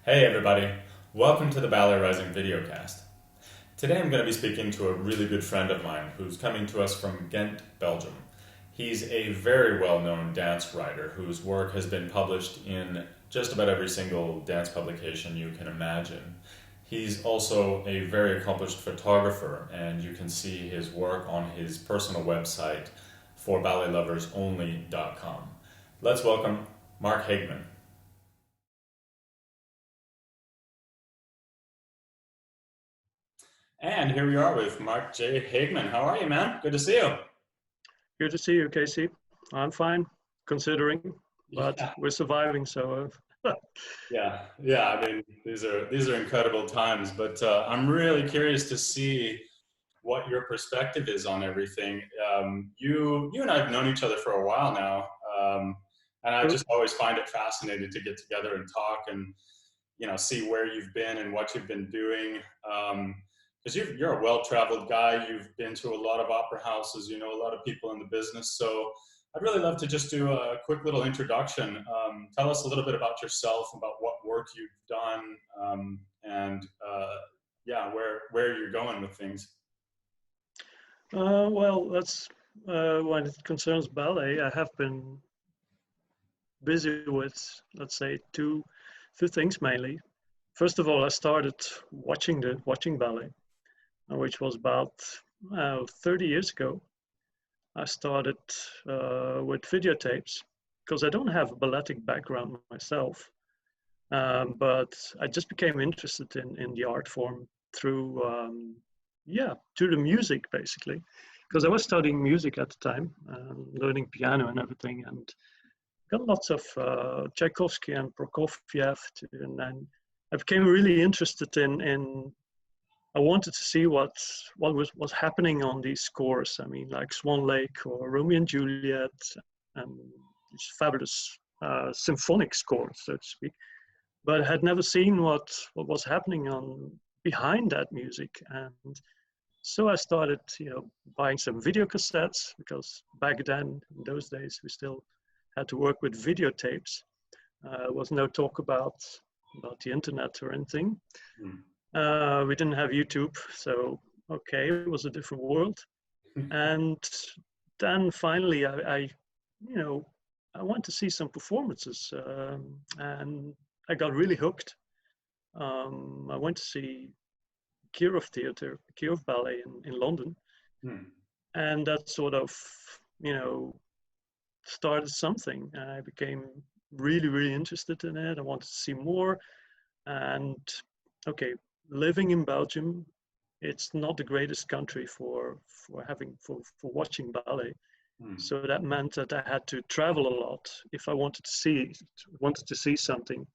Hey everybody, welcome to the Ballet Rising videocast. Today I'm going to be speaking to a really good friend of mine who's coming to us from Ghent, Belgium. He's a very well-known dance writer whose work has been published in just about every single dance publication you can imagine. He's also a very accomplished photographer, and you can see his work on his personal website for balletloversonly.com. Let's welcome Marc Haegeman. And here we are with Marc J. Haegeman. How are you, man? Good to see you. Good to see you, Casey. I'm fine, considering, but Yeah, we're surviving. So, yeah. I mean, these are incredible times, but I'm really curious to see what your perspective is on everything. You and I have known each other for a while now, and I just always find it fascinating to get together and talk and see where you've been and what you've been doing. Because you're a well-traveled guy, you've been to a lot of opera houses, you know a lot of people in the business. So I'd really love to just do a quick little introduction. Tell us a little bit about yourself, about what work you've done, and yeah, where you're going with things. well, that's when it concerns ballet. I have been busy with, let's say, two things mainly. First of all, I started watching ballet, which was about 30 years ago. I started with videotapes because I don't have a balletic background myself. But I just became interested in the art form through, through the music basically, because I was studying music at the time, learning piano and everything, and got lots of Tchaikovsky and Prokofiev, and I became really interested in. I wanted to see what was happening on these scores. I mean, like Swan Lake or Romeo and Juliet, and these fabulous symphonic scores, so to speak. But I had never seen what was happening on behind that music. And so I started, buying some video cassettes, because back then, in those days, we still had to work with videotapes. There was no talk about the internet or anything. We didn't have YouTube, so okay, it was a different world. And then finally, I went to see some performances, and I got really hooked. I went to see Kirov Theatre, Kirov Ballet in London, and that sort of, started something. I became really, really interested in it. I wanted to see more. And okay, living in Belgium, it's not the greatest country for watching ballet. So that meant that I had to travel a lot if I wanted to see something.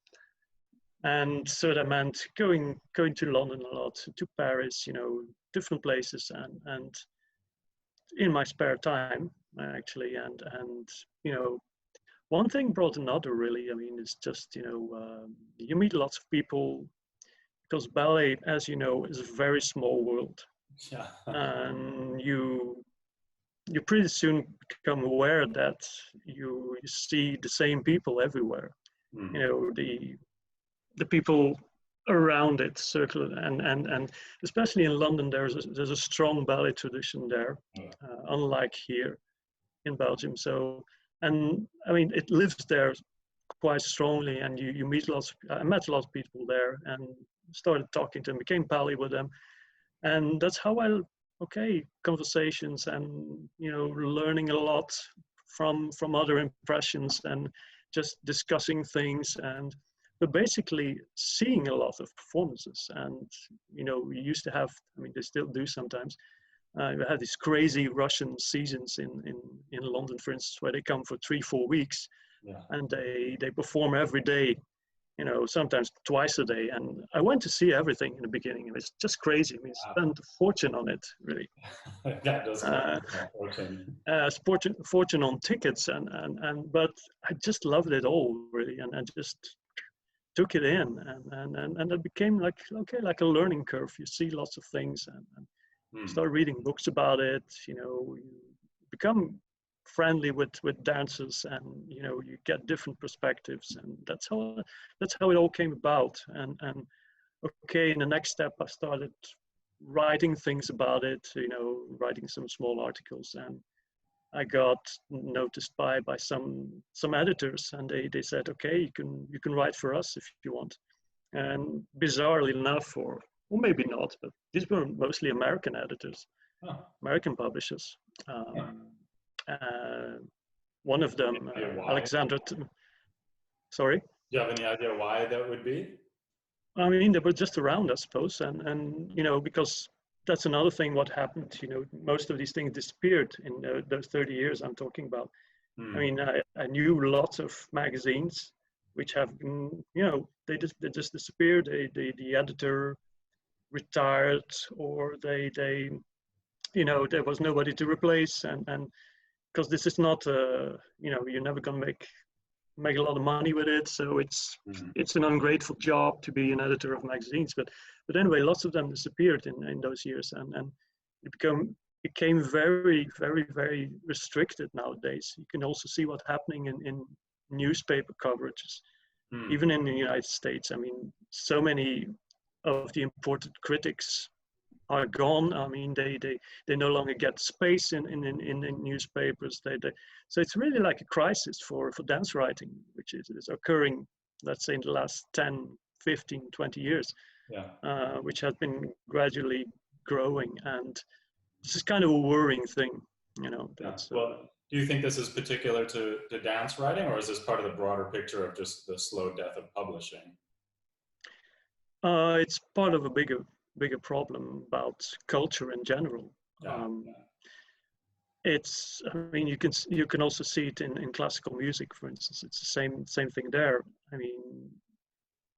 And so that meant going to London a lot, to Paris, different places, and in my spare time actually, and one thing brought another really. I mean, it's just you meet lots of people, because ballet, as you know, is a very small world, Yeah. and you pretty soon become aware that you see the same people everywhere. The people around it circle, and especially in London, there's a strong ballet tradition there, unlike here in Belgium. So, and I mean, it lives there quite strongly, and you meet I met lots of people there, and started talking to them, became pally with them, and that's how conversations, and learning a lot from other impressions, and just discussing things, but basically seeing a lot of performances. And we used to have, I mean, they still do sometimes, we had these crazy Russian seasons in London, for instance, where they come for 3-4 weeks, and they perform every day, sometimes twice a day. And I went to see everything in the beginning. It was just crazy. I mean, spent a fortune on it, really. That does cost a fortune. Fortune on tickets, but I just loved it all, really, and I just took it in, and it became like a learning curve. You see lots of things, and start reading books about it. You become friendly with dancers, and you get different perspectives, and that's how it all came about. And okay, in the next step, I started writing things about it, writing some small articles, and I got noticed by some editors, and they said, okay, you can write for us if you want. And bizarrely enough, or maybe not, but these were mostly American editors, American publishers. One of them, Alexander. Sorry. Do you have any idea why that would be? I mean, they were just around, I suppose, and because that's another thing. What happened? Most of these things disappeared in those 30 years I'm talking about. I mean, I knew lots of magazines which have been, they just disappeared. The editor retired, or they there was nobody to replace, and because this is not you're never gonna make a lot of money with it, so it's an ungrateful job to be an editor of magazines. But anyway, lots of them disappeared in those years, and it became very, very, very restricted nowadays. You can also see what's happening in newspaper coverages, even in the United States. I mean, so many of the imported critics are gone. I mean, they no longer get space in newspapers. So it's really like a crisis for dance writing, which is occurring, let's say, in the last 10, 15, 20 years, which has been gradually growing. And this is kind of a worrying thing, Well, do you think this is particular to dance writing, or is this part of the broader picture of just the slow death of publishing? It's part of a bigger problem about culture in general. It's, I mean, you can also see it in classical music, for instance. It's the same thing there. I mean,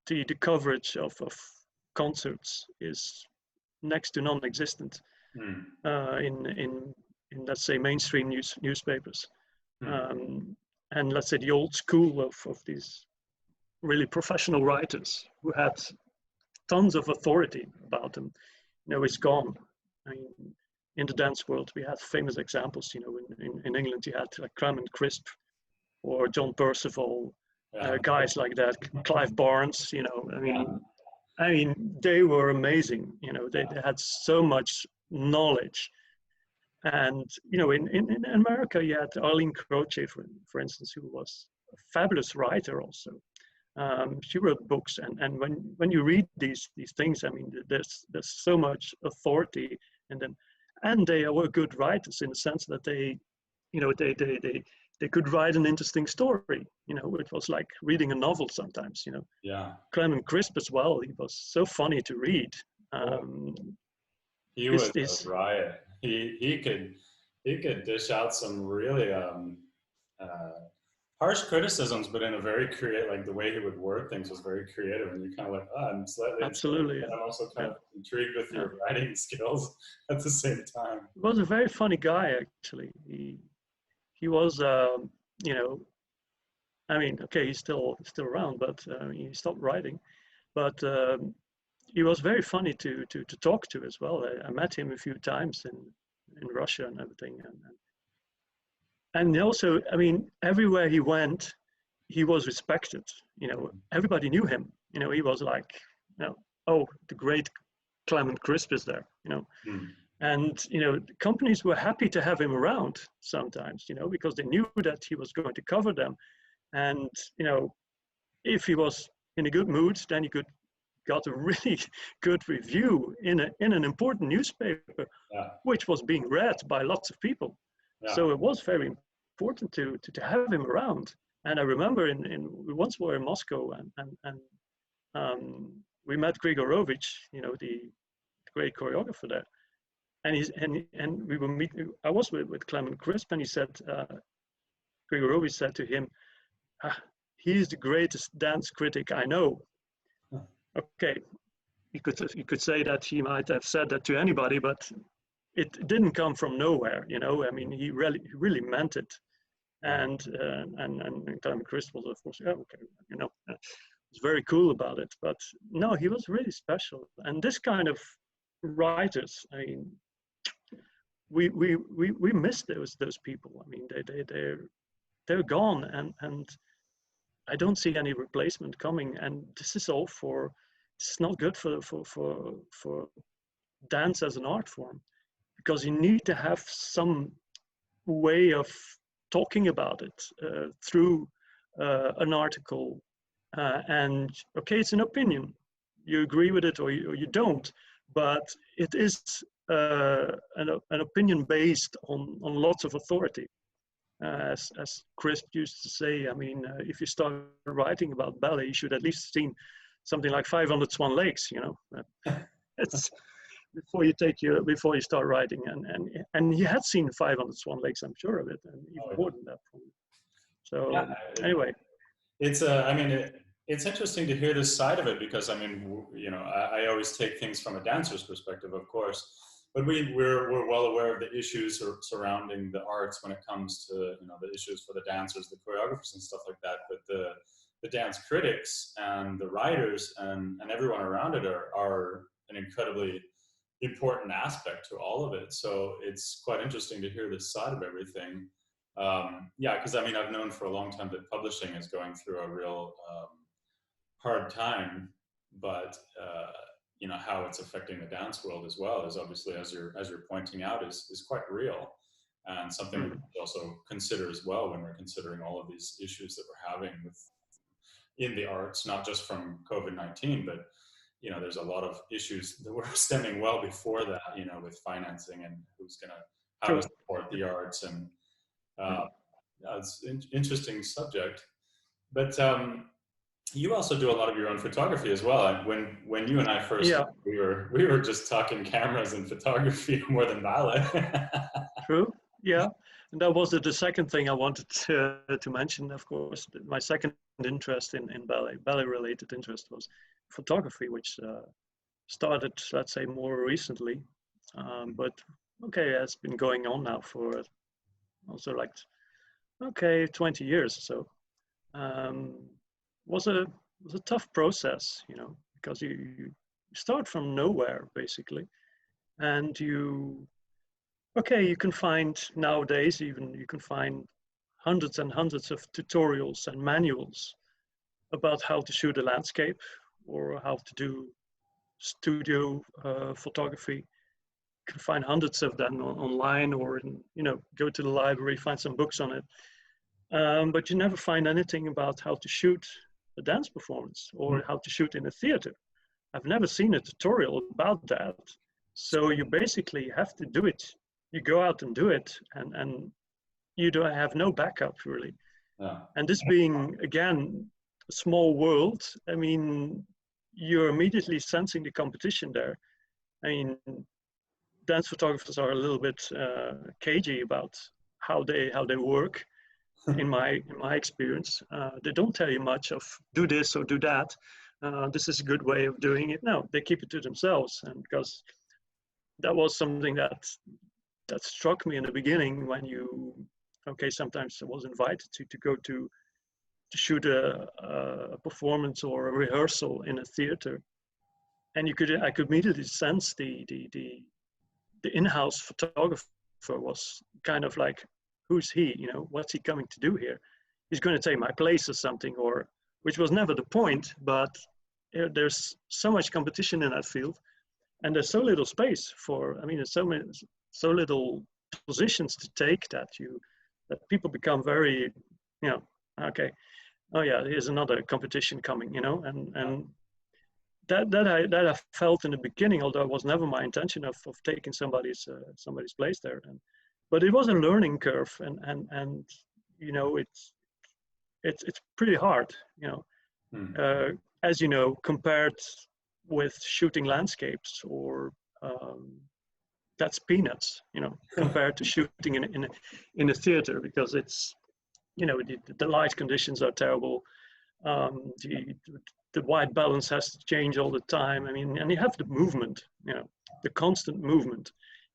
the coverage of concerts is next to non-existent in let's say mainstream newspapers. And let's say the old school of these really professional writers who had tons of authority about them, is gone. I mean, in the dance world, we had famous examples. In England, you had like Clement Crisp or John Percival, guys like that, Clive Barnes. I mean, they were amazing. They had so much knowledge. And in America, you had Arlene Croce, for instance, who was a fabulous writer also. She wrote books, and when you read these things, I mean, there's so much authority in them, and they were good writers in the sense that they could write an interesting story. It was like reading a novel sometimes. Clement Crisp as well. He was so funny to read. He was a riot. He could dish out some really harsh criticisms, but in a very creative, like the way he would word things was very creative, and you're kind of like, I'm slightly absolutely, and I'm also kind of intrigued with your writing skills at the same time. He was a very funny guy, actually. He was, I mean, okay, he's still around, but he stopped writing. But he was very funny to talk to as well. I met him a few times in Russia and everything, and also, I mean, everywhere he went, he was respected. Everybody knew him. He was like, oh, the great Clement Crisp is there. And companies were happy to have him around sometimes. Because they knew that he was going to cover them, and if he was in a good mood, then he got a really good review in an important newspaper, which was being read by lots of people. So it was very important to have him around. And I remember we once were in Moscow, and we met Grigorovich, the great choreographer there. And we were meeting. I was with Clement Crisp, and he said, Grigorovich said to him, "He's the greatest dance critic I know." Okay, you could say that he might have said that to anybody, but it didn't come from nowhere. I mean, he really meant it. And Clement Crisp was, of course, was very cool about it. But no, he was really special. And this kind of writers, I mean, we miss those people. I mean, they're gone, and I don't see any replacement coming. And this is all for, it's not good for dance as an art form, because you need to have some way of talking about it through an article. And okay, it's an opinion. You agree with it or you don't, but it is an opinion based on lots of authority. As Chris used to say, I mean, if you start writing about ballet, you should at least have seen something like 500 Swan Lakes, you know. It's before you start writing, and he had seen 500 Swan Lakes, I'm sure of it, and even more than that. So Yeah, anyway, it's I mean, it's interesting to hear this side of it, because I mean, you know, I always take things from a dancer's perspective, of course, but we're well aware of the issues surrounding the arts when it comes to, you know, the issues for the dancers, the choreographers, and stuff like that. But the dance critics and the writers and everyone around it are an incredibly important aspect to all of it. So it's quite interesting to hear this side of everything. Yeah, because I mean, I've known for a long time that publishing is going through a real hard time, but you know, how it's affecting the dance world as well is obviously, as you're pointing out, is quite real, and something we should also consider as well when we're considering all of these issues that we're having in the arts, not just from COVID-19, but you know, there's a lot of issues that were stemming well before that, you know, with financing and how to support the arts, and it's an interesting subject. But you also do a lot of your own photography as well. And when you and I first met, we were just talking cameras and photography more than ballet. True. Yeah. And that was the second thing I wanted to mention. Of course, my second interest in ballet related interest was photography, which started, let's say, more recently. But okay, it's been going on now for also like 20 years or so. Was a tough process, you know, because you start from nowhere basically, and you can find nowadays, even you can find hundreds and hundreds of tutorials and manuals about how to shoot a landscape or how to do studio photography. You can find hundreds of them online, or you know, go to the library, find some books on it. But you never find anything about how to shoot a dance performance or how to shoot in a theater. I've never seen a tutorial about that. So you basically have to do it. You go out and do it, and you don't have no backup really. Yeah. And this being, again, a small world, I mean, you're immediately sensing the competition there. I mean, dance photographers are a little bit cagey about how they work. In my experience, they don't tell you much of do this or do that. This is a good way of doing it. No, they keep it to themselves, and because that was something that struck me in the beginning when sometimes I was invited to go to shoot a performance or a rehearsal in a theater, and I could immediately sense the in-house photographer was kind of like, who's he? You know, what's he coming to do here? He's going to take my place or something, or which was never the point. But there's so much competition in that field, and there's so little space for. I mean, there's so little positions to take that people become very, you know, okay, oh yeah, here's another competition coming, you know, and that I felt in the beginning, although it was never my intention of taking somebody's place there. But it was a learning curve, and you know, it's pretty hard, you know, as you know, compared with shooting landscapes or that's peanuts, you know, compared to shooting in a theater, because it's, you know, the light conditions are terrible. The white balance has to change all the time. I mean, and you have the movement, you know, the constant movement.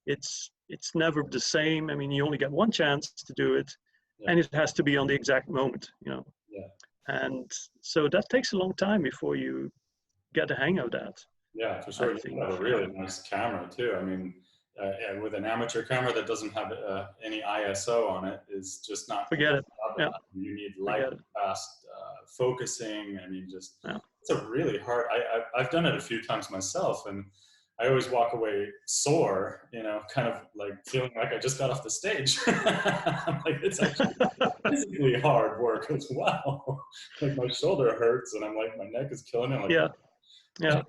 It's never the same. I mean, you only get one chance to do it, and it has to be on the exact moment, you know. Yeah. And so that takes a long time before you get the hang of that. Yeah, for sure. You have a really nice camera too. I mean, and with an amateur camera that doesn't have any ISO on it is just not. Forget it. Yeah. You need light fast focusing. I mean, just it's a really hard. I've done it a few times myself, and I always walk away sore, you know, kind of like feeling like I just got off the stage. I'm like, it's actually physically hard work as well. Like my shoulder hurts, and I'm like, my neck is killing it. Like, yeah.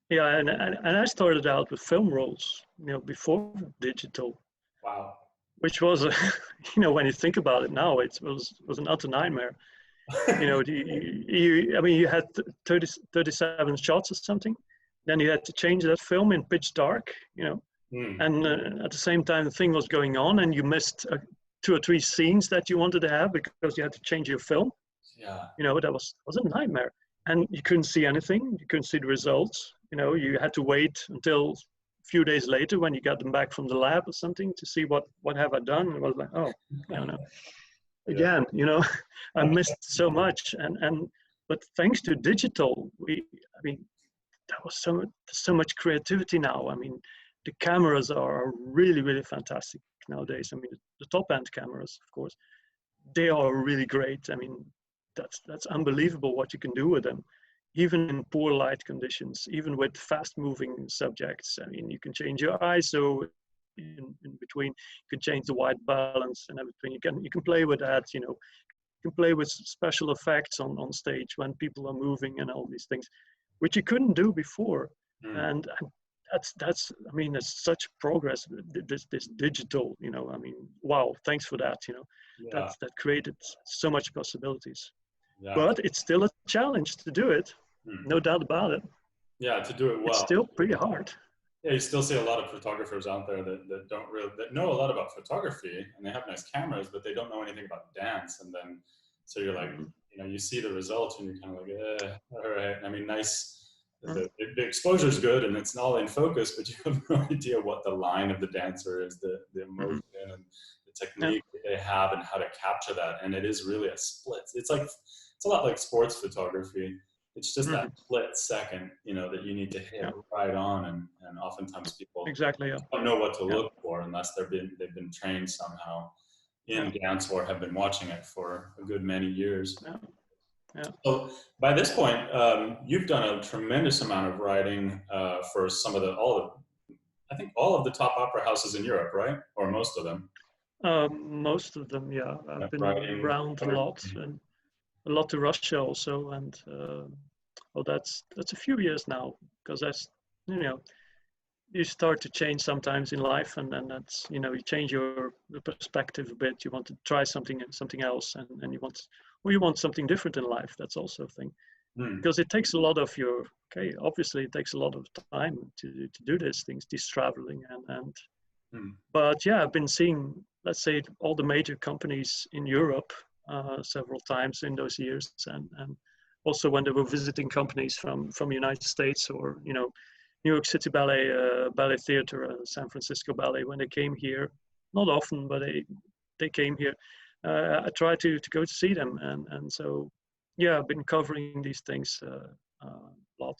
Yeah, and I started out with film rolls, you know, before digital. Wow. Which was, you know, when you think about it now, it was an utter nightmare. You know, I mean, you had 37 shots or something. Then you had to change that film in pitch dark, you know, and at the same time the thing was going on, and you missed 2 or 3 scenes that you wanted to have because you had to change your film. Yeah. You know, that was a nightmare. And you couldn't see anything. You couldn't see the results. You know, you had to wait until a few days later when you got them back from the lab or something to see what have I done. And it was like, oh, I don't know. Again, you know, I missed so much. But thanks to digital, I mean, there was so much creativity now. I mean, the cameras are really, really fantastic nowadays. I mean, the top end cameras, of course, they are really great. I mean, that's unbelievable what you can do with them, even in poor light conditions, even with fast moving subjects. I mean, you can change your ISO in between, you can change the white balance and everything. You can play with that, you know, you can play with special effects on stage when people are moving and all these things, which you couldn't do before. And that's I mean, it's such progress, this digital, you know. I mean, wow, thanks for that, you know. That created so much possibilities. But it's still a challenge to do it, no doubt about it. Yeah, to do it well. It's still pretty hard. Yeah, you still see a lot of photographers out there that know a lot about photography, and they have nice cameras, but they don't know anything about dance. And then, so you're like, you know, you see the results, and you're kind of like, all right. I mean, nice. The exposure is good, and it's all in focus, but you have no idea what the line of the dancer is, the emotion and the technique that they have, and how to capture that. And it is really a split. It's a lot like sports photography. It's just that split second, you know, that you need to hit right on, and oftentimes people don't know what to look for unless they've been trained somehow in dance or have been watching it for a good many years. So by this point, you've done a tremendous amount of writing for I think all of the top opera houses in Europe, right? Or most of them. Most of them, yeah. I've been around a lot, and a lot to Russia also, and well, that's a few years now, because that's, you know, you start to change sometimes in life, and then that's, you know, you change your perspective a bit. You want to try something else, and you want something different in life. That's also a thing, because it takes a lot of obviously it takes a lot of time to do these things, this traveling, but yeah, I've been seeing, let's say, all the major companies in Europe several times in those years, and also when they were visiting companies from United States, or, you know, New York City Ballet, Ballet Theater, San Francisco Ballet, when they came here, not often, but they came here. I try to go to see them, and so yeah, I've been covering these things a lot.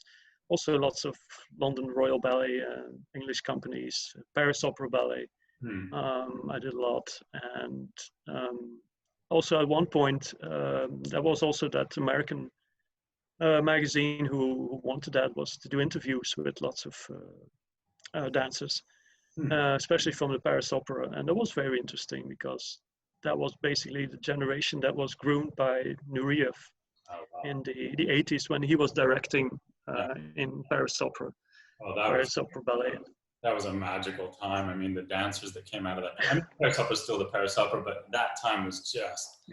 Also, lots of London Royal Ballet, English companies, Paris Opera Ballet. I did a lot, and also at one point there was also that American magazine who wanted was to do interviews with lots of dancers, especially from the Paris Opera, and that was very interesting because that was basically the generation that was groomed by Nureyev in the 80s when he was directing in Paris Opera, Opera Ballet. That was a magical time. I mean, the dancers that came out of that. I mean, Paris Opera is still the Paris Opera, but that time was just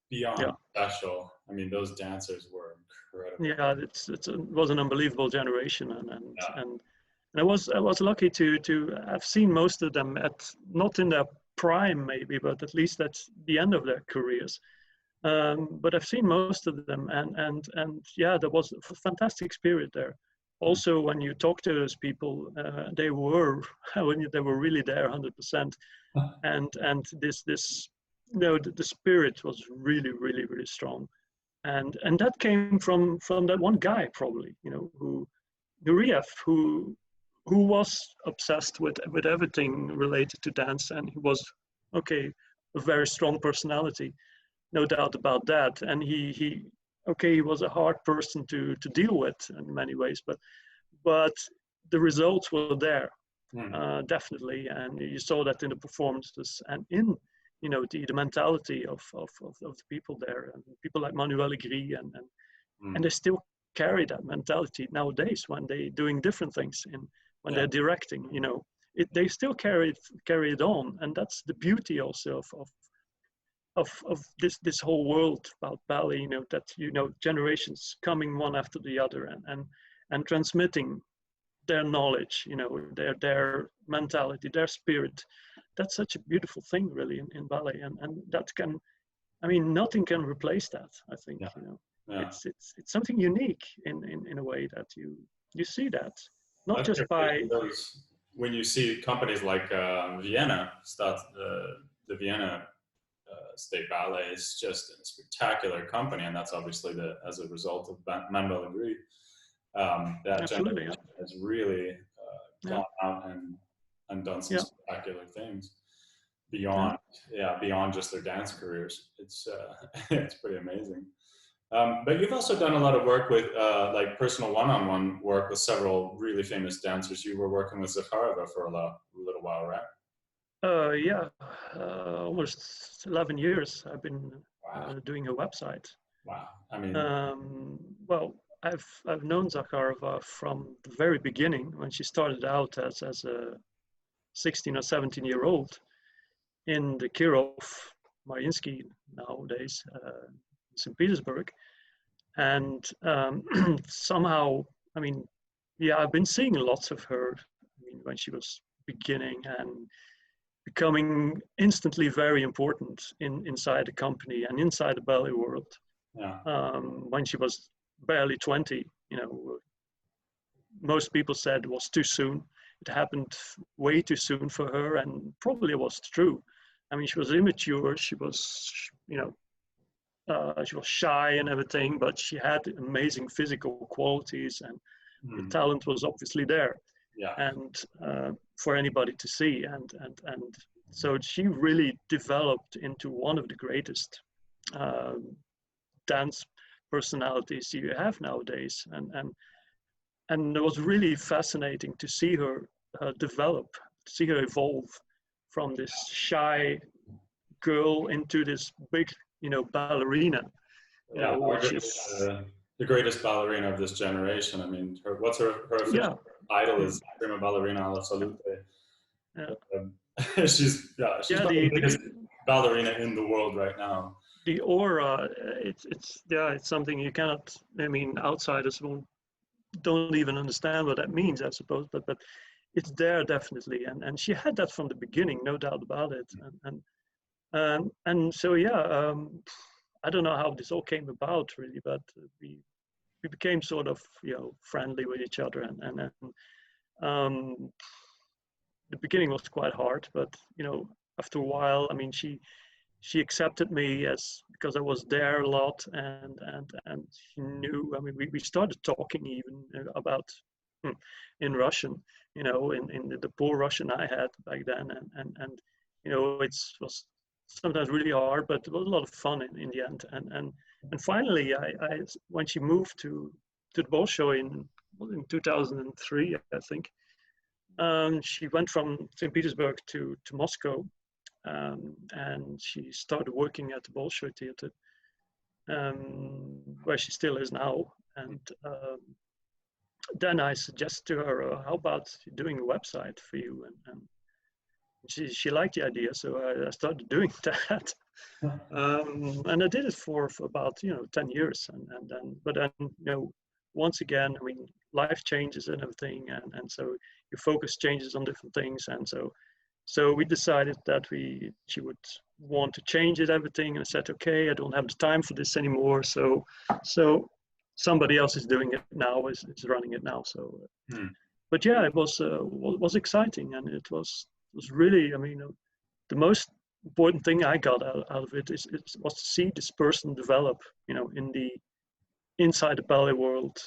beyond special. I mean, those dancers were incredible. Yeah, it was an unbelievable generation, and I was lucky to have seen most of them not in their prime maybe, but at least at the end of their careers. But I've seen most of them, and yeah, there was a fantastic spirit there. Also, when you talk to those people, they were really there 100%, and this you know, the spirit was really, really, really strong, and that came from that one guy, probably, you know, Nureyev, who who was obsessed with everything related to dance, and he was okay, a very strong personality, no doubt about that. And he okay, he was a hard person to deal with in many ways, but the results were there, definitely, and you saw that in the performances and in the mentality of the people there, and people like Manuel Gris, and they still carry that mentality nowadays when they doing different things when they're directing. They still carry it on, and that's the beauty also of this whole world about ballet. That generations coming one after the other and transmitting their knowledge, their mentality, their spirit. That's such a beautiful thing, really, in ballet, and that can, nothing can replace that. I think, it's something unique in a way that you see that not just by when you see companies like Vienna start the Vienna State Ballet is just a spectacular company, and that's obviously as a result of Manuel Gris. That Absolutely, generation has really gone out and done some spectacular things beyond just their dance careers. It's it's pretty amazing. But you've also done a lot of work with like personal one-on-one work with several really famous dancers. You were working with Zakharova for a little while, right? Almost 11 years I've been doing a website. Wow. I mean, well, I've known Zakharova from the very beginning when she started out as a 16 or 17-year-old in the Kirov Mariinsky nowadays, St. Petersburg. And somehow, I've been seeing lots of her when she was beginning and becoming instantly very important inside the company and inside the ballet world. When she was barely 20, most people said it was too soon. It happened way too soon for her, and probably it was true. She was immature. She was, she was shy and everything, but she had amazing physical qualities, and the talent was obviously there. And for anybody to see, and so she really developed into one of the greatest dance personalities you have nowadays, and it was really fascinating to see her develop, to see her evolve from this shy girl into this big, ballerina. Which is the greatest ballerina of this generation. What's her official title is prima ballerina absolute. She's the biggest ballerina in the world right now. The aura, it's something you cannot. Outsiders don't even understand what that means, I suppose. But it's there definitely, and she had that from the beginning, no doubt about it. And so I don't know how this all came about really, but we became sort of friendly with each other, and the beginning was quite hard, but after a while, she accepted me because I was there a lot, and she knew. We started talking even about in Russian, in the poor Russian I had back then, and it was sometimes really hard, but it was a lot of fun in the end. And finally, I when she moved to the Bolshoi in 2003, I think. She went from St. Petersburg to Moscow, and she started working at the Bolshoi Theater, where she still is now. And then I suggested to her, how about doing a website for you? And she liked the idea, so I started doing that. And I did it for about 10 years, but then once again, life changes and everything, and so your focus changes on different things, and so we decided that she would want to change everything, and I said, okay, I don't have the time for this anymore, so somebody else is doing it now, is running it now. So but yeah, it was exciting, and it was really, the most important thing I got out of it was to see this person develop, inside the ballet world,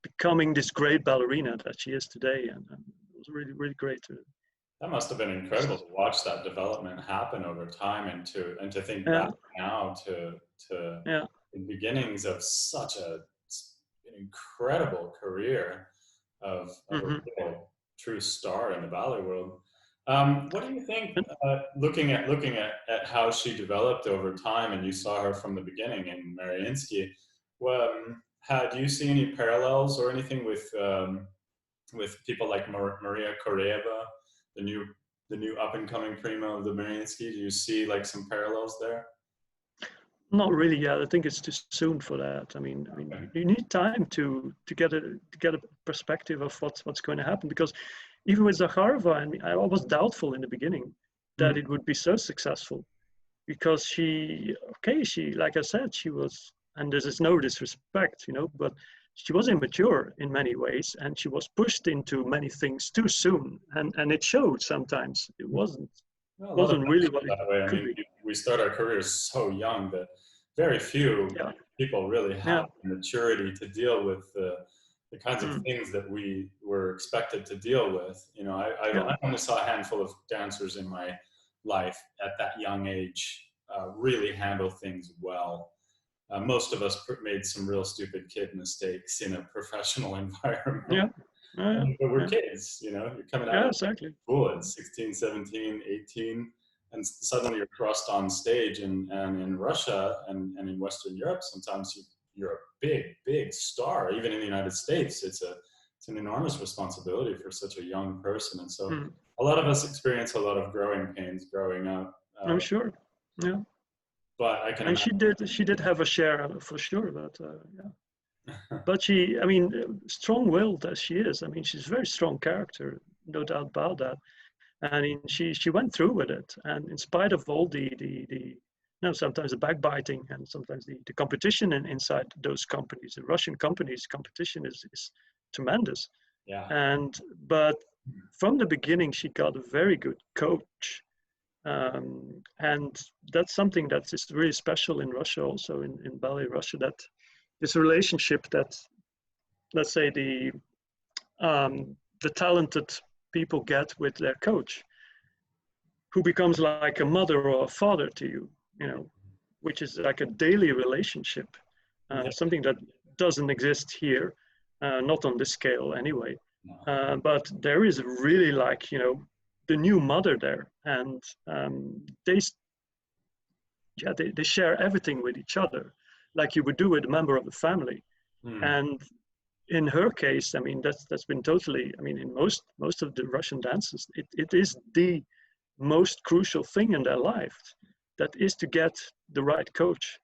becoming this great ballerina that she is today. And it was really, really great to. That must have been incredible to watch that development happen over time, and to think Yeah, back now to yeah. the beginnings of such an incredible career of a Hmm. real true star in the ballet world. What do you think, And looking at how she developed over time, and you saw her from the beginning in Mariinsky? Do you see any parallels or anything with people like Maria Koreeva, the new the new up and coming prima of the Mariinsky? Do you see like some parallels there? not really yet. I think it's too soon for that. I mean, Okay. you need time to get a perspective of what's going to happen, because even with Zakharova, I was doubtful in the beginning that Mm. it would be so successful, because she, like I said, she was, and this is no disrespect, but she was immature in many ways, and she was pushed into many things too soon, and it showed sometimes. It wasn't Well, a lot of wasn't really us what feel it that way. I could mean, be. we start our careers so young that very few Yeah, people really yeah, have the maturity to deal with the kinds of mm, things that we were expected to deal with. You know, yeah, I only saw a handful of dancers in my life at that young age really handle things well. Most of us made some real stupid kid mistakes in a professional environment. yeah, yeah, But we're yeah, kids, you know, you're coming out yeah, of exactly. school at 16, 17, 18, and suddenly you're thrust on stage. And in Russia and in Western Europe, sometimes you're a big star. Even in the United States, it's an enormous responsibility for such a young person. And so Mm, a lot of us experience a lot of growing pains growing up. I'm sure. Yeah, But I can and imagine. she did have a share for sure, but yeah. But she, I mean, strong-willed as she is, I mean, she's a very strong character, no doubt about that. I mean, she went through with it, and in spite of all sometimes the backbiting and sometimes the competition inside those companies, the Russian companies, competition is tremendous. Yeah. And but from the beginning, she got a very good coach, and that's something that is really special in Russia, also in ballet Russia, that this relationship that, let's say, the talented people get with their coach, who becomes like a mother or a father to you, which is like a daily relationship, Yeah. something that doesn't exist here, not on this scale anyway. No. But there is really, like, the new mother there, and they, yeah, they share everything with each other, like you would do with a member of the family. Hmm. And in her case, I mean, that's been totally, I mean, in most of the Russian dances, it is the most crucial thing in their life, that is to get the right coach,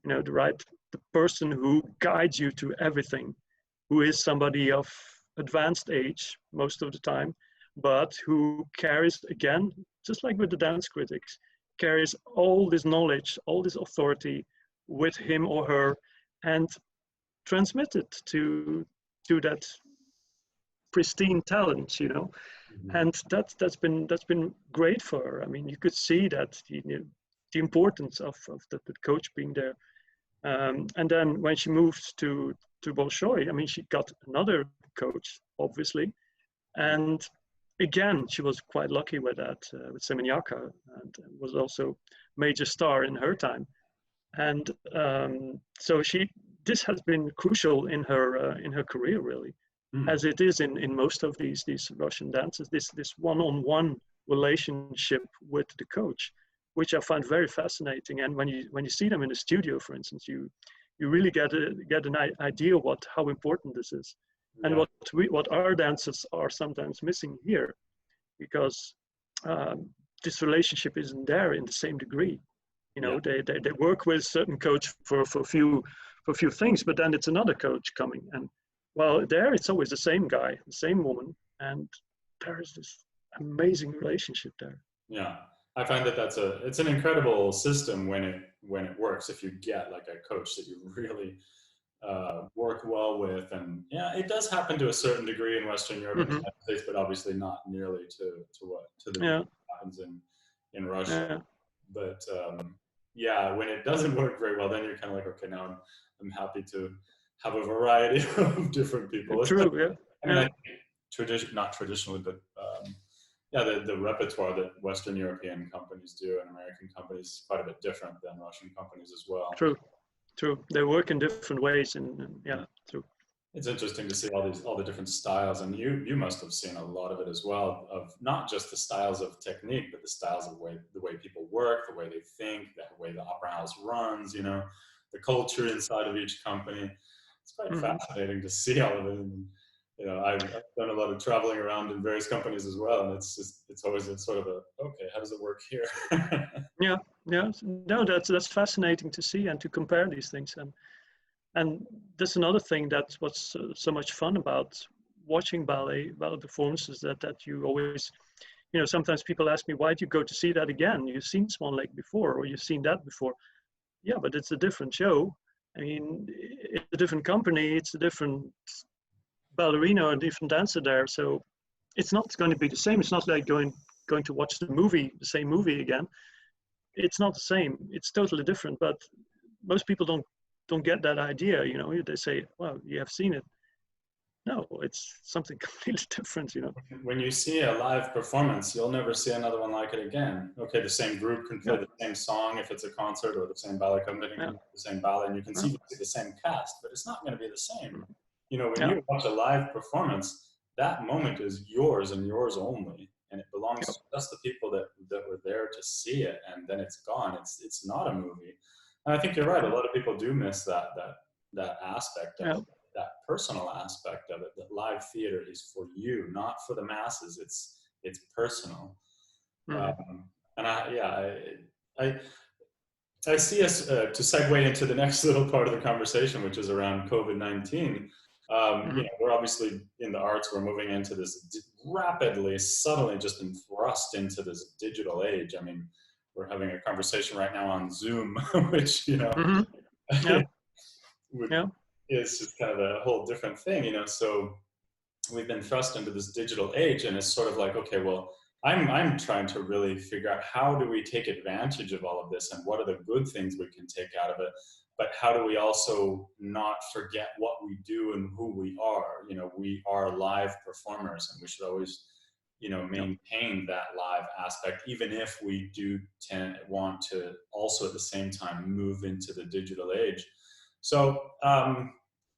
the person who guides you to everything, who is somebody of advanced age most of the time, but who carries, again, just like with the dance critics, carries all this knowledge, all this authority with him or her, and transmit it to that pristine talent. Mhm. And that's been great for her. I mean, you could see that the importance of the coach being there. And then when she moved to Bolshoi, I mean, she got another coach, obviously, and again, she was quite lucky with that, with Semeniaka, and was also major star in her time. And so this has been crucial in her career, really, Hmm. as it is in most of these Russian dances. This one-on-one relationship with the coach, which I find very fascinating. And when you see them in the studio, for instance, you really get an idea how important this is, and Yeah. what our dancers are sometimes missing here, because um, this relationship isn't there in the same degree. Yeah. They work with a certain coach for a few things, but then it's another coach coming, and well, there it's always the same guy, the same woman, and there is this amazing relationship there. Yeah, I find that it's an incredible system when it works. If you get like a coach that you really work well with, and yeah, it does happen to a certain degree in Western Europe and the Hmm. United States, but obviously not nearly to the degree Yeah, that happens in Russia. yeah, But yeah, when it doesn't work very well, then you're kind of like, okay, now I'm happy to have a variety of different people. True. Yeah. I mean, I think not traditionally, but yeah, the repertoire that Western European companies do and American companies is quite a bit different than Russian companies as well. True. True. They work in different ways, and yeah, true. It's interesting to see all the different styles, and you must have seen a lot of it as well, of not just the styles of technique, but the styles of the way people work, the way they think, the way the opera house runs, you know, the culture inside of each company. It's quite fascinating to see all of it. And, you know, I've done a lot of traveling around in various companies as well, and it's always sort of okay, how does it work here? Yeah, no, that's fascinating to see and to compare these things, and that's another thing that's what's so much fun about watching ballet performances, that you always, you know, sometimes people ask me, why do you go to see that again? You've seen Swan Lake before, or you've seen that before. Yeah, but it's a different show. I mean, it's a different company, it's a different ballerina, a different dancer there, so it's not going to be the same. It's not like going to watch the same movie again. It's not the same. It's totally different. But most people don't get that idea. You know, they say, "Well, you have seen it." No, it's something completely different. You know. When you see a live performance, you'll never see another one like it again. Okay, the same group can play the same song if it's a concert, or the same ballet company can play the same ballet, and you can see the same cast, but it's not going to be the same. You know, when you watch a live performance, that moment is yours and yours only, and it belongs to just the people that were there to see it, and then it's gone. It's not a movie. And I think you're right. A lot of people do miss that aspect of it, that personal aspect of it. That live theater is for you, not for the masses. It's personal. And I see us to segue into the next little part of the conversation, which is around COVID-19. You know, we're obviously in the arts. We're moving into this rapidly, suddenly, just thrust into this digital age. I mean, we're having a conversation right now on Zoom, which, you know, is just kind of a whole different thing, you know. So we've been thrust into this digital age, and it's sort of like, okay, well, I'm trying to really figure out how do we take advantage of all of this, and what are the good things we can take out of it, but how do we also not forget what we do and who we are? You know, we are live performers, and we should always, you know, maintain that live aspect, even if we do want to also at the same time move into the digital age. So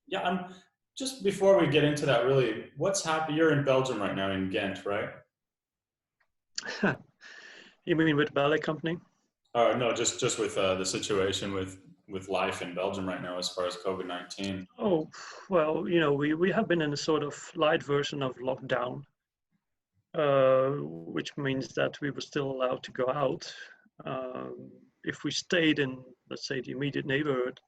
yeah, I'm just, before we get into that, really, what's happening? You're in Belgium right now, in Ghent, right? You mean with ballet company? No, just with the situation with life in Belgium right now as far as COVID-19. Oh, well, you know, we have been in a sort of light version of lockdown, which means that we were still allowed to go out. If we stayed in, let's say, the immediate neighborhood,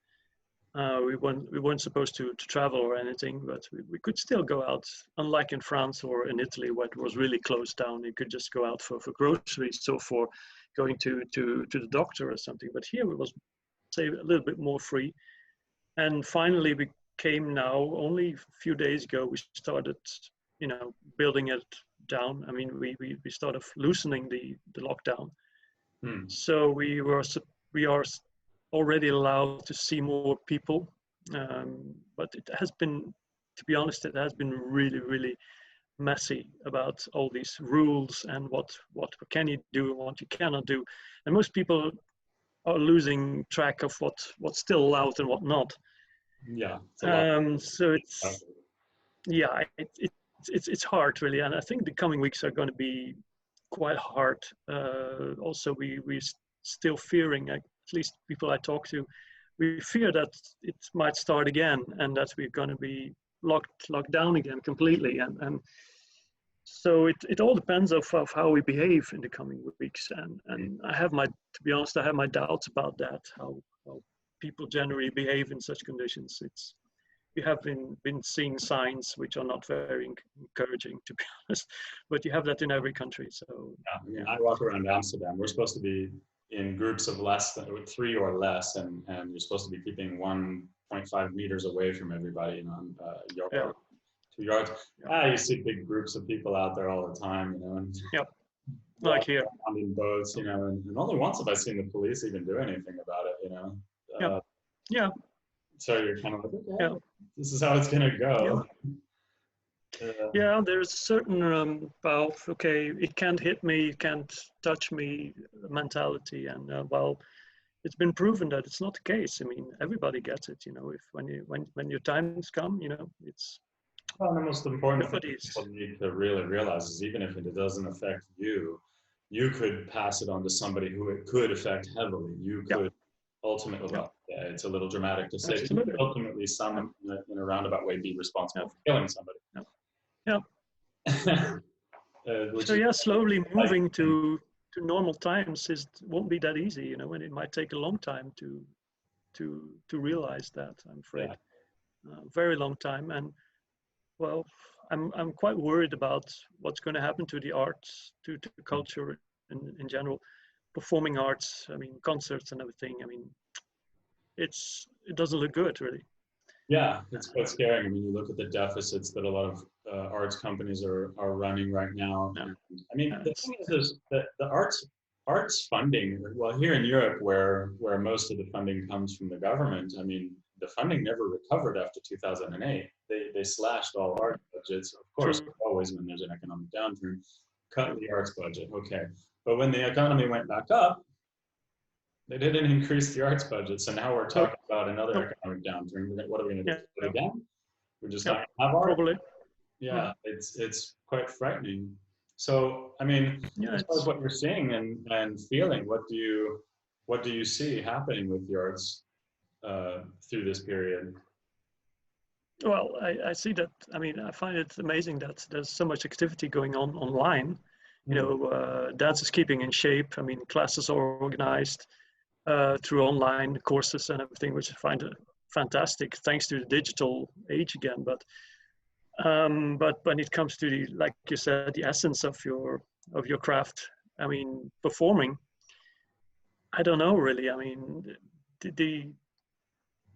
we weren't supposed to travel or anything, but we could still go out, unlike in France or in Italy, where it was really closed down. You could just go out for groceries, so for going to the doctor or something. But here it was, say, a little bit more free. And finally, we came now, only a few days ago, we started, you know, building it down. I mean, we started loosening the lockdown. So we are already allowed to see more people, but it has been, to be honest, it has been really, really messy about all these rules and what can you do and what you cannot do, and most people are losing track of what's still allowed and what not. Yeah. So it's hard, really, and I think the coming weeks are going to be quite hard. Also, we're still fearing, at least people I talk to, we fear that it might start again and that we're going to be locked down again completely. And so it all depends of how we behave in the coming weeks. And to be honest, I have my doubts about that, how people generally behave in such conditions. We have been seeing signs which are not very encouraging, to be honest, but you have that in every country. So yeah. I walk around Amsterdam. We're supposed to be in groups of less than 3 or less, and you're supposed to be keeping 1.5 meters away from everybody, you know, 2 yards. You see big groups of people out there all the time, you know, and like here in boats, you know, and only once have I seen the police even do anything about it, you know. So you're kind of like, Yeah. okay, this is how it's gonna Yeah. go. Yeah, there's certain well, okay, it can't hit me, it can't touch me mentality, and well, it's been proven that it's not the case. I mean, everybody gets it, you know. If when your times come, you know, it's Well, the most important thing everybody's. people need to really realize is even if it doesn't affect you, you could pass it on to somebody who it could affect heavily. You Yeah, could ultimately, yeah, well, yeah, it's a little dramatic to say, but you could absolutely. ultimately, Yeah, in a roundabout way, be yeah, responsible for killing somebody. yeah, yeah. Which So is yeah, slowly like, moving to normal times is won't be that easy, you know, and it might take a long time to realize that. I'm yeah. afraid, very long time, and well, I'm quite worried about what's going to happen to the arts, to culture in general, performing arts. I mean, concerts and everything. I mean, it doesn't look good really. Yeah, it's quite scary. I mean, you look at the deficits that a lot of arts companies are running right now. Yeah, And, I mean, the it's thing is that the arts funding. Well, here in Europe, where most of the funding comes from the government, I mean, the funding never recovered after 2008. They slashed all art budgets. Of course, true. always when there's an economic downturn, cut the arts budget. Okay, but when the economy went back up, they didn't increase the arts budget. So now we're Nope, talking about another nope. economic downturn. What are we going to do? Yeah, Do it again? We're just yep, not gonna have art. probably. Yeah, Mhm. it's quite frightening. So, I mean, Yeah, as far as it's what you're seeing and feeling, what do you see happening with the arts through this period? well, I see that. I mean, I find it amazing that there's so much activity going on online. You Hmm. know, dance is keeping in shape. I mean, classes are organized through online courses and everything, which I find fantastic, thanks to the digital age again. But when it comes to the, like you said, the essence of your craft, I mean, performing, I don't know really. I mean, the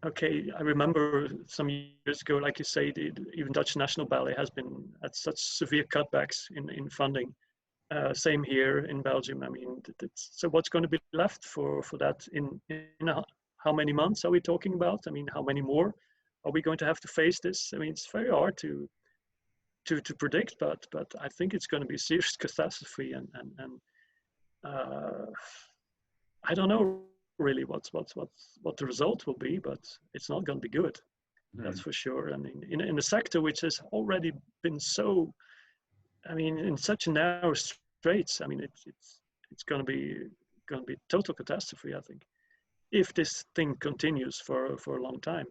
okay, I remember some years ago, like you say, even Dutch National Ballet has been at such severe cutbacks in funding. Same here in Belgium. I mean, so what's going to be left for that how many months are we talking about? I mean, how many more are we going to have to face this? I mean, it's very hard to predict, but I think it's going to be a serious catastrophe, and I don't know really what the result will be, but it's not going to be good. That's Hmm. for sure. I mean, in a sector which has already been so, I mean, in such narrow straits. I mean, it's going to be total catastrophe. I think if this thing continues for a long time,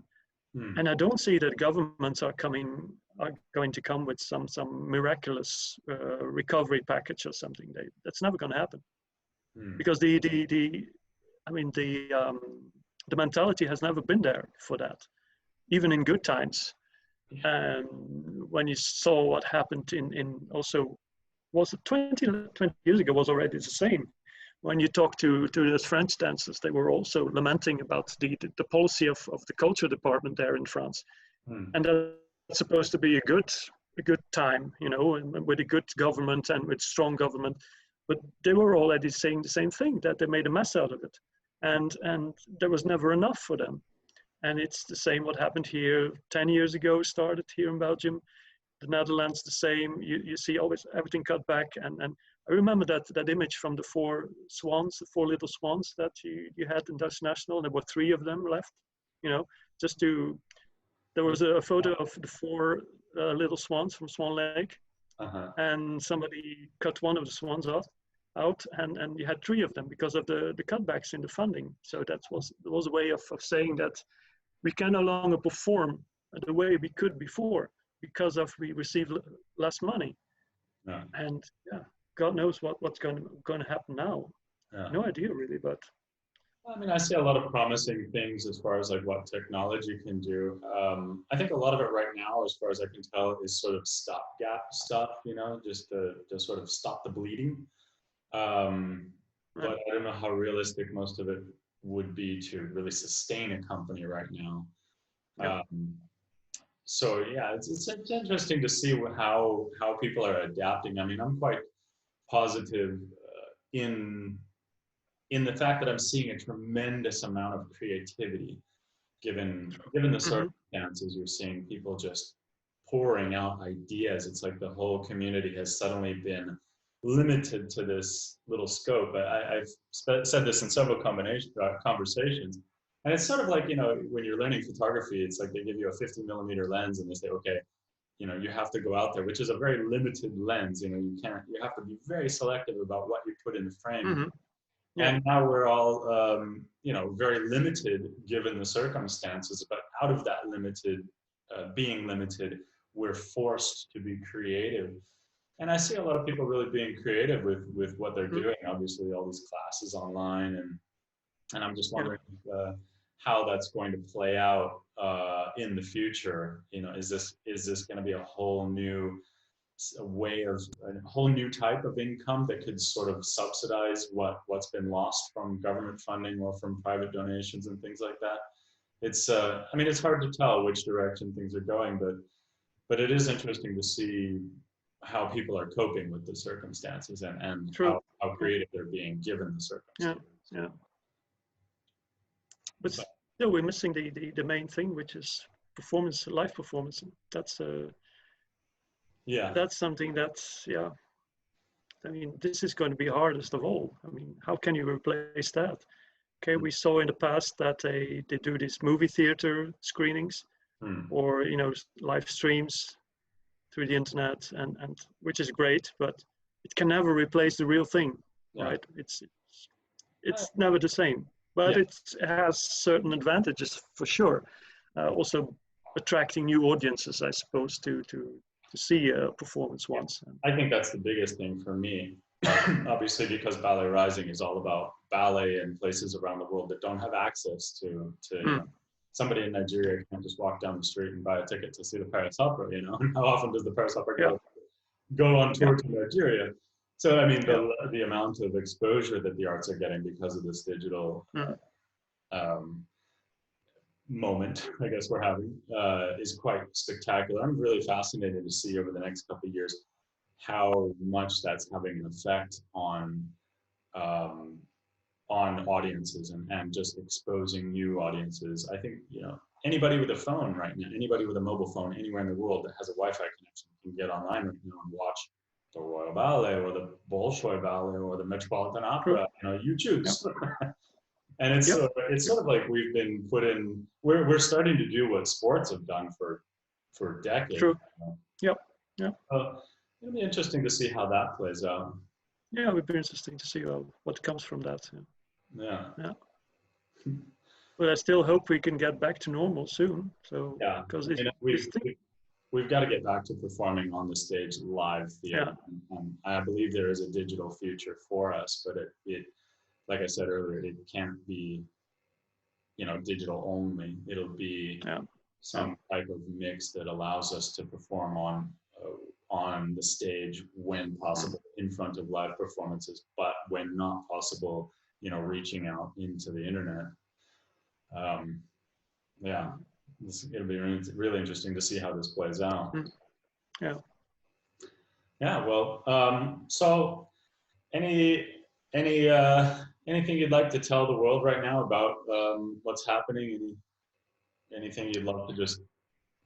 Hmm. and I don't see that governments are going to come with some miraculous recovery package or something. That's never going to happen Hmm. because the I mean the mentality has never been there for that, even in good times. And when you saw what happened in also was it 20 years ago was already the same. When you talk to those French dancers, they were also lamenting about the policy of the culture department there in France. Hmm. And that's supposed to be a good time, you know, and with a good government and with strong government. But they were already saying the same thing, that they made a mess out of it. And there was never enough for them. And it's the same what happened here 10 years ago, started here in Belgium, the Netherlands the same. You see always everything cut back, and I remember that image from the four swans, the four little swans that you had in Dutch National. There were three of them left, you know, just to there was a photo of the four little swans from Swan Lake, Uh-huh. and somebody cut one of the swans out, and you had three of them because of the cutbacks in the funding. So that was a way of saying that we can no longer perform the way we could before because of we receive less money. Yeah. And yeah, God knows what's going to happen now. Yeah. No idea really, but I mean, I see a lot of promising things as far as like what technology can do. I think a lot of it right now, as far as I can tell, is sort of stopgap stuff, you know, just to sort of stop the bleeding. Um, uh, but I don't know how realistic most of it would be to really sustain a company right now. yeah, Um, so yeah, it's interesting to see how people are adapting. I mean, I'm quite positive in the fact that I'm seeing a tremendous amount of creativity given the circumstances, you're seeing people just pouring out ideas. It's like the whole community has suddenly been limited to this little scope. I've said this in several conversations, and it's sort of like, you know, when you're learning photography, it's like they give you a 50mm lens and they say, okay, you know, you have to go out there, which is a very limited lens. You know, you have to be very selective about what you put in the frame. Yeah. And now we're all, you know, very limited given the circumstances, but out of that limited, being limited, we're forced to be creative. And I see a lot of people really being creative with what they're doing. Obviously, all these classes online, and I'm just wondering how that's going to play out in the future. You know, is this going to be a whole new way of a whole new type of income that could sort of subsidize what's been lost from government funding or from private donations and things like that? It's I mean, it's hard to tell which direction things are going, but it is interesting to see how people are coping with the circumstances and how creative they're being given the circumstances. Yeah. But still, we're missing the main thing, which is performance, live performance. That's that's something that's I mean, this is going to be hardest of all. I mean, how can you replace that? Okay, we saw in the past that they do these movie theater screenings or, you know, live streams through the internet, and which is great, but it can never replace the real thing, right? It's never the same, but it has certain advantages for sure. Also attracting new audiences, I suppose, to see a performance once. I think that's the biggest thing for me. Obviously, because Ballet Rising is all about ballet in places around the world that don't have access to you know, somebody in Nigeria can't just walk down the street and buy a ticket to see the Paris Opera, you know. How often does the Paris Opera go on tour to Nigeria? So, I mean, the amount of exposure that the arts are getting because of this digital moment, I guess we're having, is quite spectacular. I'm really fascinated to see over the next couple of years how much that's having an effect on audiences and just exposing new audiences. I think, you know, anybody with a phone right now, anybody with a mobile phone anywhere in the world that has a Wi-Fi connection can get online right now and watch the Royal Ballet or the Bolshoi Ballet or the Metropolitan Opera, you know, YouTube. And it's sort of like we've been put in. We're starting to do what sports have done for decades. True. You know? It'll be interesting to see how that plays out. Yeah, it would be interesting to see what comes from that. Yeah. But I still hope we can get back to normal soon. So because we've got to get back to performing on the stage live theater. I believe there is a digital future for us, but it like I said earlier, it can't be, you know, digital only. It'll be some type of mix that allows us to perform on the stage when possible in front of live performances, but when not possible, you know, reaching out into the internet. It'll be really interesting to see how this plays out. Well, so anything you'd like to tell the world right now about what's happening? Anything you'd love to just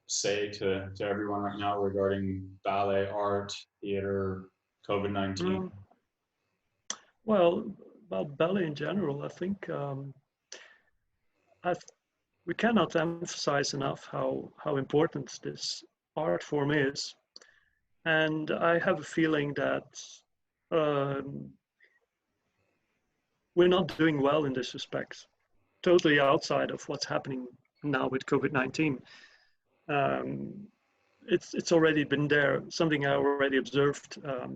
say to everyone right now regarding ballet, art, theater, COVID-19? Well, about ballet in general, I think we cannot emphasize enough how important this art form is. And I have a feeling that we're not doing well in this respect, totally outside of what's happening now with COVID-19. It's already been there, something I already observed a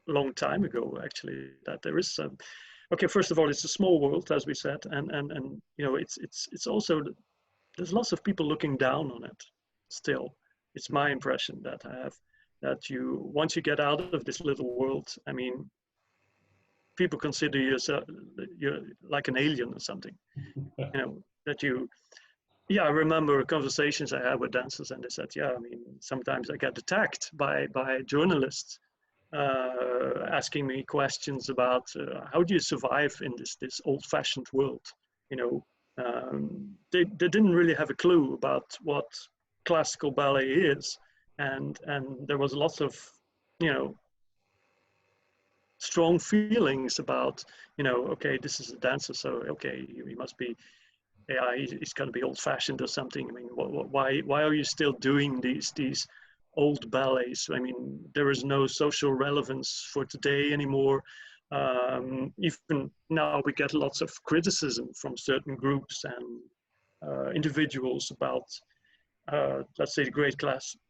long time ago, actually, that there is okay, first of all, it's a small world, as we said, and you know, it's also, there's lots of people looking down on it still. It's my impression that I have, that once you get out of this little world, I mean, people consider you're like an alien or something. You know, that I remember conversations I had with dancers, and they said, I mean, sometimes I get attacked by journalists asking me questions about how do you survive in this old-fashioned world, you know, They didn't really have a clue about what classical ballet is, and there was lots of, you know, strong feelings about, you know, okay, this is a dancer, so okay, he must be, yeah, he's going to be old-fashioned or something. I mean, why are you still doing these old ballets? I mean, there is no social relevance for today anymore. Even now, we get lots of criticism from certain groups and individuals about, let's say, the great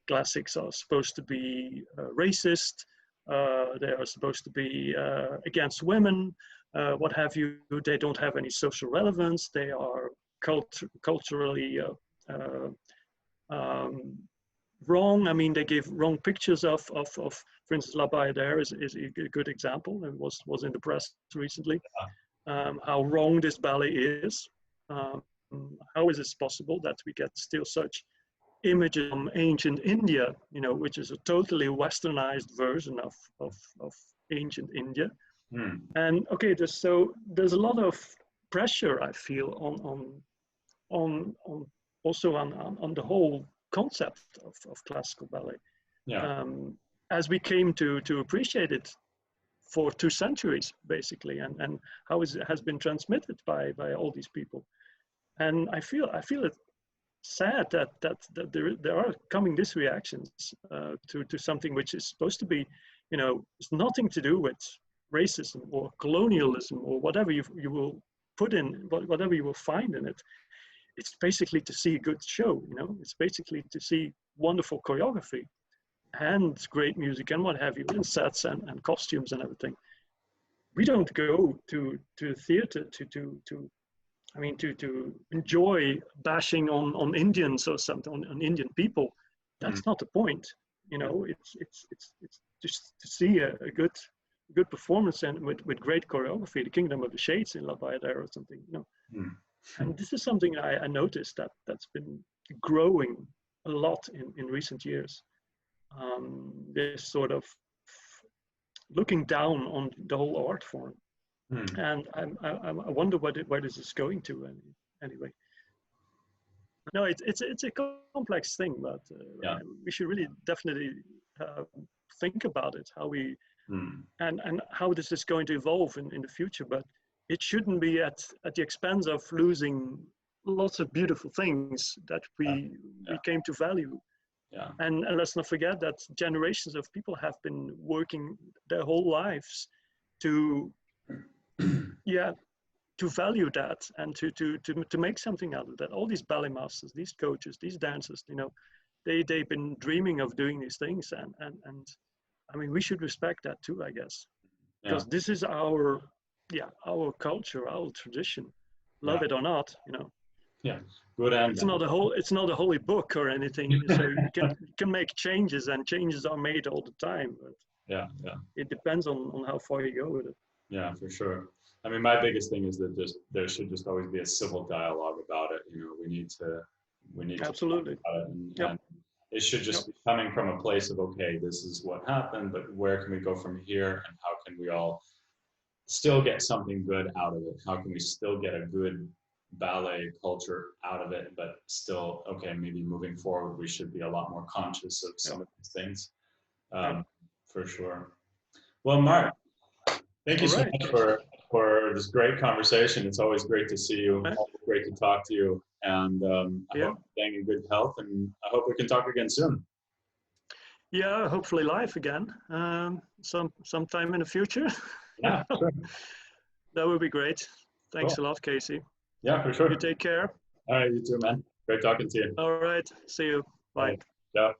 classics are supposed to be racist. They are supposed to be against women, what have you. They don't have any social relevance. They are culturally wrong. I mean, they give wrong pictures of for instance, Ballet Alert is a good example. It was in the press recently. How wrong this ballet is. How is it possible that we get still such images from ancient India, you know, which is a totally westernized version of ancient India. And okay, there's a lot of pressure, I feel, on also on the whole concept of classical ballet. Yeah. As we came to appreciate it for 2 centuries, basically, and how it has been transmitted by all these people. And I feel it sad that there are coming these reactions to something which is supposed to be, you know, it's nothing to do with racism or colonialism or whatever you will put in, whatever you will find in it. It's basically to see a good show, you know. It's basically to see wonderful choreography and great music and what have you, and sets and costumes and everything. We don't go to theater to enjoy bashing on Indians or something, on Indian people. That's not the point. You know, it's just to see a good performance and with great choreography, the Kingdom of the Shades in Ballet Alert or something, you know. And this is something I noticed that's been growing a lot in recent years. This sort of looking down on the whole art form. And I wonder where this is going to anyway. No, it's a complex thing, but we should really definitely think about it, how we and how this is going to evolve in the future. But it shouldn't be at the expense of losing lots of beautiful things that we came to value. Yeah. And let's not forget that generations of people have been working their whole lives to value that and to make something out of that. All these ballet masters, these coaches, these dancers, you know, they've been dreaming of doing these things, and I mean, we should respect that too, I guess, because this is our culture, our tradition, love it or not, you know. Yeah, good answer. It's not a holy book or anything, so you can make changes, and changes are made all the time, but it depends on how far you go with it. Yeah, for sure. I mean, my biggest thing is that there should just always be a civil dialogue about it. You know, we need to absolutely talk about it, and it should just be coming from a place of, okay, this is what happened, but where can we go from here, and how can we all still get something good out of it? How can we still get a good ballet culture out of it, but still, okay, maybe moving forward, we should be a lot more conscious of some of these things, for sure. Well, Marc, thank you so much for this great conversation. It's always great to see you, great to talk to you, and I hope you're staying in good health, and I hope we can talk again soon. Yeah, hopefully live again, sometime in the future. Yeah, sure. That would be great. Thanks a lot, Casey. Yeah, for sure. You take care. All right, you too, man. Great talking to you. All right, see you. Bye. Ciao.